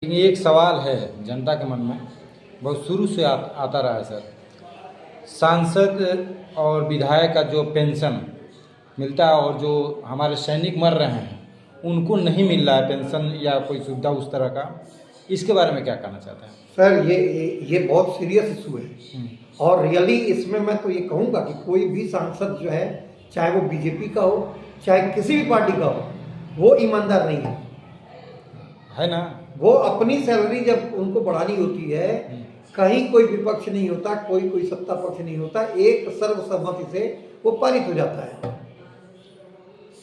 लेकिन एक सवाल है जनता के मन में, बहुत शुरू से आता रहा है सर। सांसद और विधायक का जो पेंशन मिलता है और जो हमारे सैनिक मर रहे हैं उनको नहीं मिल रहा है पेंशन या कोई सुविधा उस तरह का, इसके बारे में क्या कहना चाहते हैं? सर ये बहुत सीरियस इशू है और रियली इसमें मैं तो ये कहूँगा कि कोई भी सांसद जो है, चाहे वो बीजेपी का हो चाहे किसी भी पार्टी का हो, वो ईमानदार नहीं है ना। वो अपनी सैलरी जब उनको बढ़ानी होती है, कहीं कोई विपक्ष नहीं होता, कोई सत्ता पक्ष नहीं होता, एक सर्वसम्मति से वो पारित हो जाता है।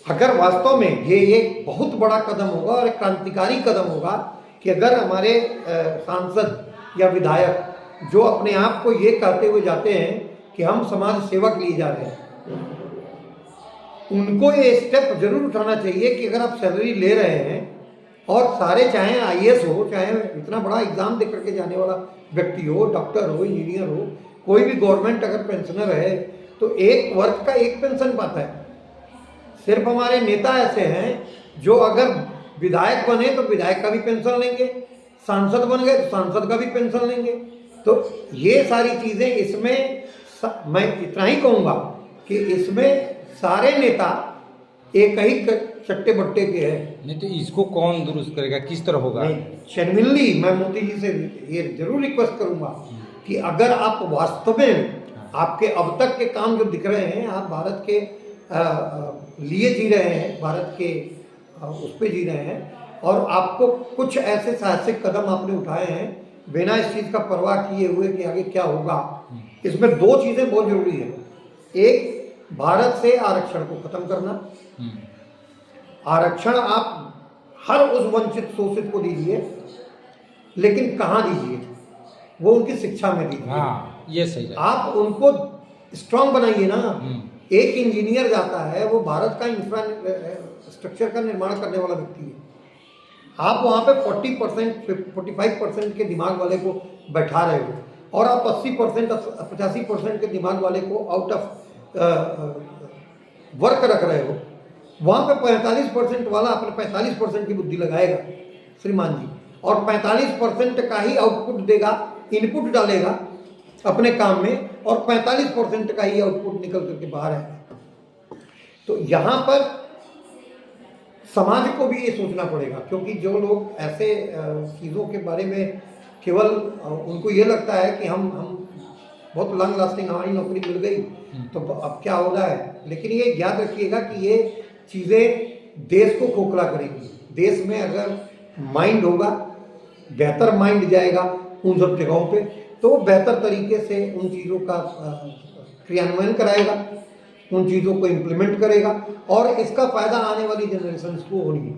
अगर वास्तव में ये एक बहुत बड़ा कदम होगा और एक क्रांतिकारी कदम होगा कि अगर हमारे सांसद या विधायक जो अपने आप को ये कहते हुए जाते हैं कि हम समाज सेवक लिए जा रहे हैं, उनको ये स्टेप जरूर उठाना चाहिए कि अगर आप सैलरी ले रहे हैं और सारे, चाहे आईएएस हो, चाहे इतना बड़ा एग्जाम दे करके जाने वाला व्यक्ति हो, डॉक्टर हो, इंजीनियर हो, कोई भी गवर्नमेंट अगर पेंशनर है तो एक वर्ग का एक पेंशन पाता है। सिर्फ हमारे नेता ऐसे हैं जो अगर विधायक बने तो विधायक का भी पेंशन लेंगे, सांसद बन गए तो सांसद का भी पेंशन लेंगे। तो ये सारी चीज़ें इसमें मैं इतना ही कहूँगा कि इसमें सारे नेता एक ही चट्टे बट्टे के हैं। नहीं तो इसको कौन दुरुस्त करेगा, किस तरह होगा? जेन्युइनली मैं मोदी जी से ये जरूर रिक्वेस्ट करूंगा कि अगर आप वास्तव में आपके अब तक के काम जो दिख रहे हैं, आप भारत के लिए जी रहे हैं, भारत के उस पर जी रहे हैं और आपको कुछ ऐसे साहसिक कदम आपने उठाए हैं बिना इस चीज़ का परवाह किए हुए कि आगे क्या होगा। इसमें दो चीज़ें बहुत जरूरी है। एक, भारत से आरक्षण को खत्म करना। आरक्षण आप हर उस वंचित शोषित को दीजिए, लेकिन कहाँ दीजिए? वो उनकी शिक्षा में दीजिए। हाँ, ये सही है। आप उनको स्ट्रांग बनाइए ना। एक इंजीनियर जाता है, वो भारत का इंफ्रास्ट्रक्चर का निर्माण करने वाला व्यक्ति है। आप वहाँ पे 40% 45% के दिमाग वाले को बैठा रहे हो और आप 80% 85% के दिमाग वाले को आउट ऑफ वर्क रख रहे हो। वहाँ पे 45% वाला अपने 45% की बुद्धि लगाएगा श्रीमान जी, और 45% का ही आउटपुट देगा, इनपुट डालेगा अपने काम में, और 45% का ही आउटपुट निकल करके बाहर आएगा। तो यहाँ पर समाज को भी ये सोचना पड़ेगा, क्योंकि जो लोग ऐसे चीज़ों के बारे में केवल उनको ये लगता है कि हम बहुत लॉन्ग लास्टिंग हमारी नौकरी मिल गई तो अब क्या हो रहा है, लेकिन ये याद रखिएगा कि ये चीज़ें देश को खोखला करेंगी। देश में अगर माइंड होगा, बेहतर माइंड जाएगा उन सब जगहों पे, तो वो बेहतर तरीके से उन चीज़ों का क्रियान्वयन कराएगा, उन चीज़ों को इम्प्लीमेंट करेगा और इसका फ़ायदा आने वाली जनरेशन को होगी।